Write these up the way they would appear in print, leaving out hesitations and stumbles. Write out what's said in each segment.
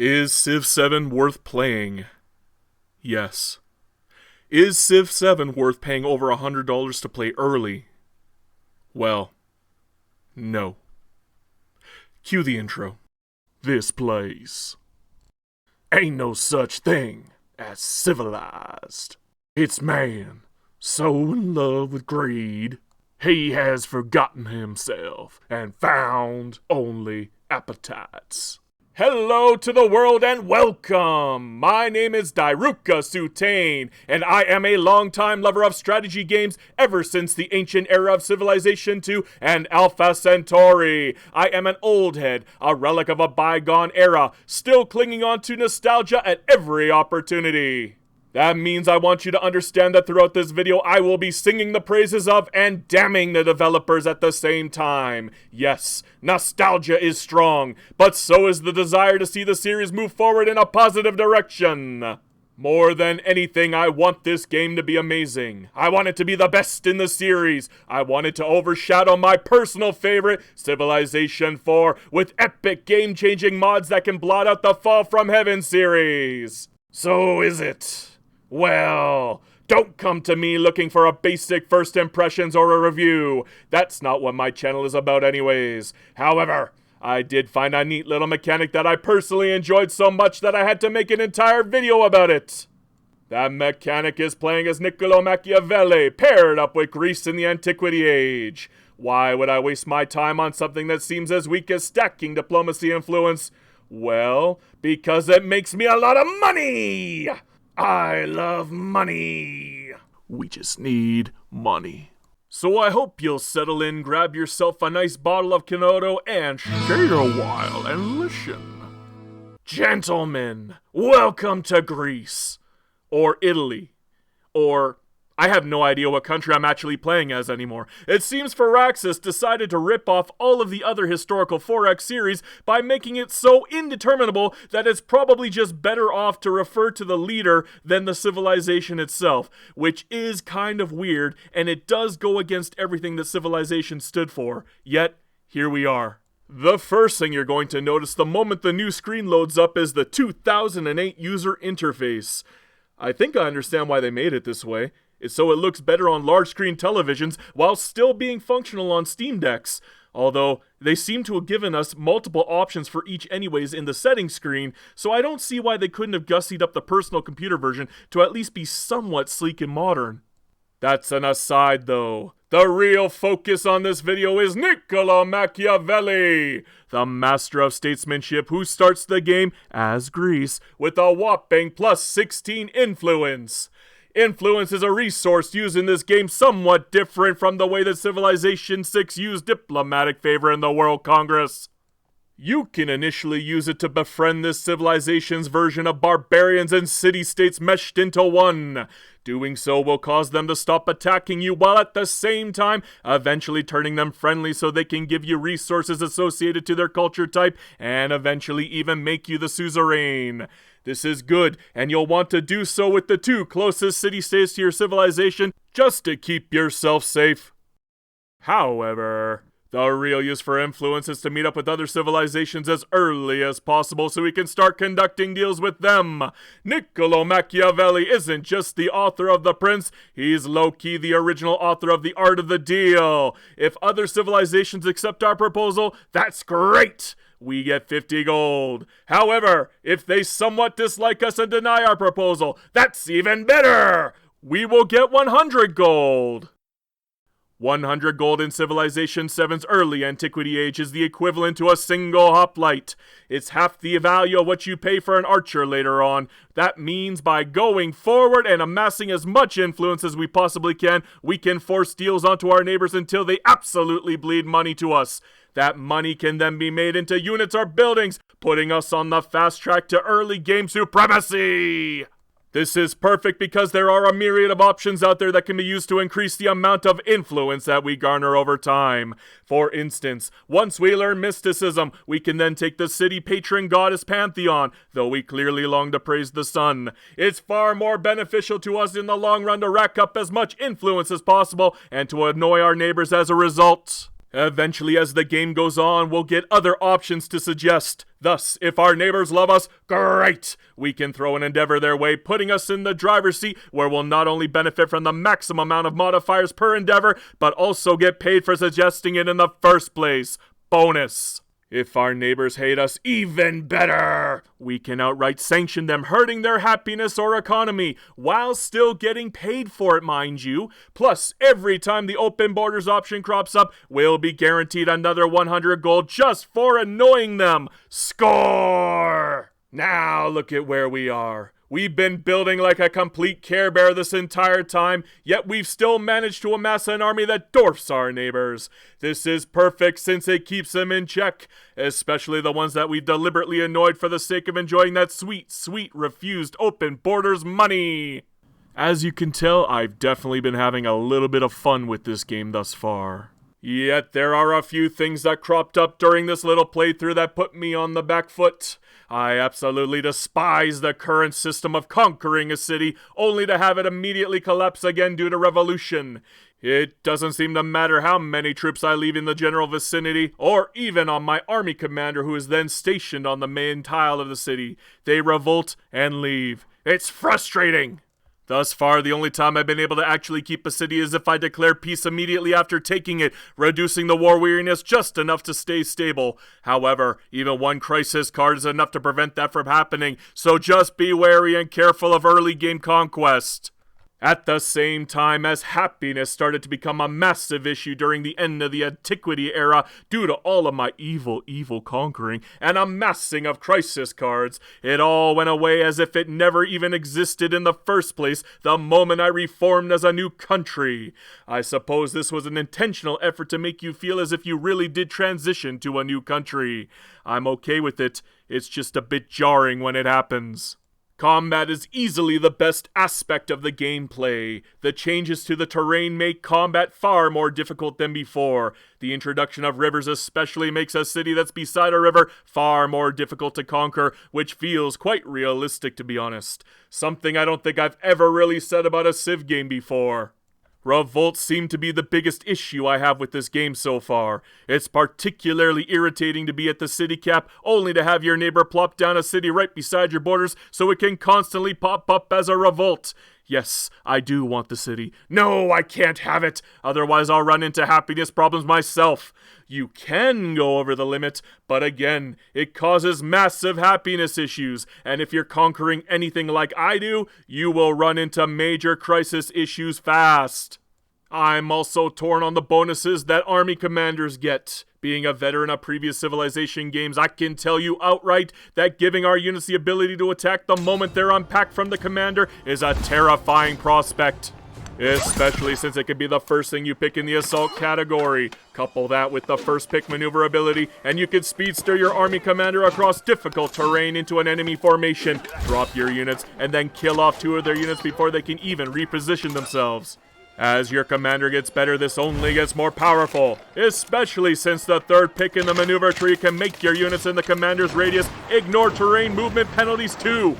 Is Civ 7 worth playing? Yes. Is Civ 7 worth paying over $100 to play early? Well, no. Cue the intro. This place ain't no such thing as civilized. It's man so in love with greed, he has forgotten himself and found only appetites. Hello to the world and welcome! My name is Dairuka Sutain, and I am a longtime lover of strategy games ever since the ancient era of Civilization VII and Alpha Centauri. I am an old head, a relic of a bygone era, still clinging on to nostalgia at every opportunity. That means I want you to understand that throughout this video I will be singing the praises of and damning the developers at the same time. Yes, nostalgia is strong, but so is the desire to see the series move forward in a positive direction. More than anything, I want this game to be amazing. I want it to be the best in the series. I want it to overshadow my personal favorite, Civilization IV, with epic game-changing mods that can blot out the Fall from Heaven series. So is it? Well, don't come to me looking for a basic first impressions or a review. That's not what my channel is about anyways. However, I did find a neat little mechanic that I personally enjoyed so much that I had to make an entire video about it. That mechanic is playing as Niccolo Machiavelli, paired up with Greece in the Antiquity Age. Why would I waste my time on something that seems as weak as stacking diplomacy influence? Well, because it makes me a lot of money! I love money. We just need money. So I hope you'll settle in, grab yourself a nice bottle of Kenoto, and stay a while and listen. Gentlemen, welcome to Greece. Or Italy. Or I have no idea what country I'm actually playing as anymore. It seems Firaxis decided to rip off all of the other historical 4X series by making it so indeterminable that it's probably just better off to refer to the leader than the civilization itself, which is kind of weird, and it does go against everything that Civilization stood for. Yet, here we are. The first thing you're going to notice the moment the new screen loads up is the 2008 user interface. I think I understand why they made it this way. It's so it looks better on large screen televisions while still being functional on Steam Decks. Although, they seem to have given us multiple options for each anyways in the settings screen, so I don't see why they couldn't have gussied up the personal computer version to at least be somewhat sleek and modern. That's an aside though. The real focus on this video is Niccolo Machiavelli, the master of statesmanship who starts the game, as Greece, with a whopping plus 16 influence. Influence is a resource used in this game somewhat different from the way that Civilization VI used diplomatic favor in the World Congress. You can initially use it to befriend this civilization's version of barbarians and city-states meshed into one. Doing so will cause them to stop attacking you while at the same time eventually turning them friendly so they can give you resources associated to their culture type and eventually even make you the suzerain. This is good, and you'll want to do so with the two closest city-states to your civilization just to keep yourself safe. However, the real use for influence is to meet up with other civilizations as early as possible so we can start conducting deals with them. Niccolo Machiavelli isn't just the author of The Prince, he's low-key the original author of The Art of the Deal. If other civilizations accept our proposal, that's great! We get 50 gold. However, if they somewhat dislike us and deny our proposal, that's even better! We will get 100 gold. 100 gold in Civilization VII's early Antiquity Age is the equivalent to a single hoplite. It's half the value of what you pay for an archer later on. That means by going forward and amassing as much influence as we possibly can, we can force deals onto our neighbors until they absolutely bleed money to us. That money can then be made into units or buildings, putting us on the fast track to early game supremacy! This is perfect because there are a myriad of options out there that can be used to increase the amount of influence that we garner over time. For instance, once we learn mysticism, we can then take the city patron goddess pantheon, though we clearly long to praise the sun. It's far more beneficial to us in the long run to rack up as much influence as possible and to annoy our neighbors as a result. Eventually, as the game goes on, we'll get other options to suggest. Thus, if our neighbors love us, great! We can throw an endeavor their way, putting us in the driver's seat, where we'll not only benefit from the maximum amount of modifiers per endeavor, but also get paid for suggesting it in the first place. Bonus! If our neighbors hate us, even better! We can outright sanction them, hurting their happiness or economy, while still getting paid for it, mind you. Plus, every time the open borders option crops up, we'll be guaranteed another 100 gold just for annoying them. Score! Now look at where we are. We've been building like a complete Care Bear this entire time, yet we've still managed to amass an army that dwarfs our neighbors. This is perfect since it keeps them in check, especially the ones that we've deliberately annoyed for the sake of enjoying that sweet, sweet refused open borders money. As you can tell, I've definitely been having a little bit of fun with this game thus far. Yet there are a few things that cropped up during this little playthrough that put me on the back foot. I absolutely despise the current system of conquering a city, only to have it immediately collapse again due to revolution. It doesn't seem to matter how many troops I leave in the general vicinity, or even on my army commander who is then stationed on the main tile of the city. They revolt and leave. It's frustrating! Thus far, the only time I've been able to actually keep a city is if I declare peace immediately after taking it, reducing the war weariness just enough to stay stable. However, even one crisis card is enough to prevent that from happening, so just be wary and careful of early game conquest. At the same time as happiness started to become a massive issue during the end of the Antiquity era due to all of my evil conquering and amassing of crisis cards, it all went away as if it never even existed in the first place the moment I reformed as a new country. I suppose this was an intentional effort to make you feel as if you really did transition to a new country. I'm okay with it, it's just a bit jarring when it happens. Combat is easily the best aspect of the gameplay. The changes to the terrain make combat far more difficult than before. The introduction of rivers especially makes a city that's beside a river far more difficult to conquer, which feels quite realistic to be honest. Something I don't think I've ever really said about a Civ game before. Revolts seem to be the biggest issue I have with this game so far. It's particularly irritating to be at the city cap, only to have your neighbor plop down a city right beside your borders so it can constantly pop up as a revolt. Yes, I do want the city. No, I can't have it. Otherwise, I'll run into happiness problems myself. You can go over the limit, but again, it causes massive happiness issues. And if you're conquering anything like I do, you will run into major crisis issues fast. I'm also torn on the bonuses that army commanders get. Being a veteran of previous Civilization games, I can tell you outright that giving our units the ability to attack the moment they're unpacked from the commander is a terrifying prospect. Especially since it can be the first thing you pick in the assault category. Couple that with the first pick maneuverability, and you can speedster your army commander across difficult terrain into an enemy formation, drop your units, and then kill off 2 of their units before they can even reposition themselves. As your commander gets better, this only gets more powerful, especially since the 3rd pick in the maneuver tree can make your units in the commander's radius ignore terrain movement penalties too.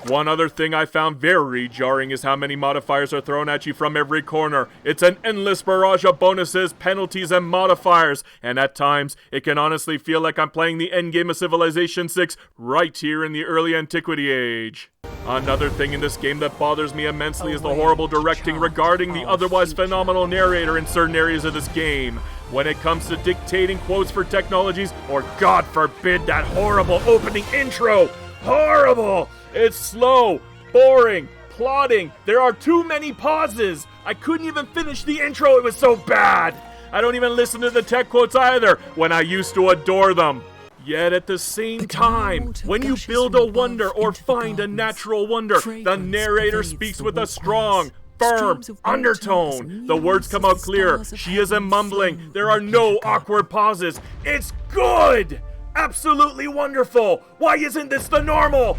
One other thing I found very jarring is how many modifiers are thrown at you from every corner. It's an endless barrage of bonuses, penalties, and modifiers, and at times, it can honestly feel like I'm playing the endgame of Civilization VI right here in the early Antiquity age. Another thing in this game that bothers me immensely is the horrible directing regarding the otherwise phenomenal narrator in certain areas of this game. When it comes to dictating quotes for technologies, or God forbid that horrible opening intro. Horrible! It's slow, boring, plotting. There are too many pauses. I couldn't even finish the intro, it was so bad. I don't even listen to the tech quotes either, when I used to adore them. Yet at the same time, when you build a wonder or find a natural wonder, the narrator speaks with a strong, firm undertone. The words come out clear. She isn't mumbling. There are no awkward pauses. It's good! Absolutely wonderful! Why isn't this the normal?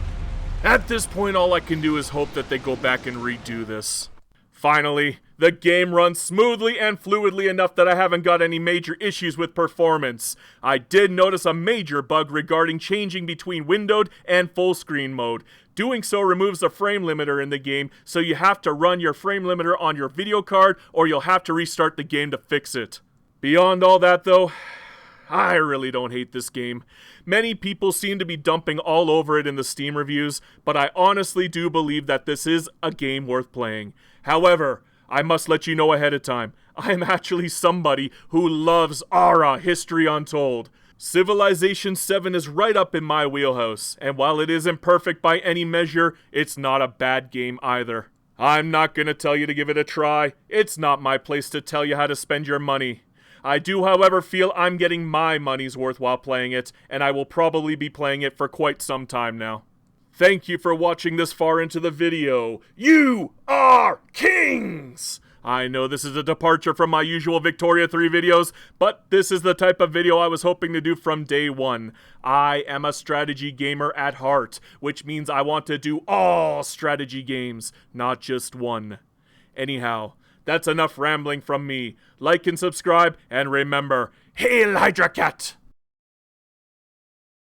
At this point, all I can do is hope that they go back and redo this. Finally, the game runs smoothly and fluidly enough that I haven't got any major issues with performance. I did notice a major bug regarding changing between windowed and full screen mode. Doing so removes the frame limiter in the game, so you have to run your frame limiter on your video card or you'll have to restart the game to fix it. Beyond all that, though, I really don't hate this game. Many people seem to be dumping all over it in the Steam reviews, but I honestly do believe that this is a game worth playing. However, I must let you know ahead of time, I am actually somebody who loves Aura History Untold. Civilization VII is right up in my wheelhouse, and while it isn't perfect by any measure, it's not a bad game either. I'm not gonna tell you to give it a try. It's not my place to tell you how to spend your money. I do, however, feel I'm getting my money's worth while playing it, and I will probably be playing it for quite some time now. Thank you for watching this far into the video. You are kings! I know this is a departure from my usual Victoria 3 videos, but this is the type of video I was hoping to do from day one. I am a strategy gamer at heart, which means I want to do all strategy games, not just one. Anyhow, that's enough rambling from me. Like and subscribe, and remember, Hail Hydra Cat!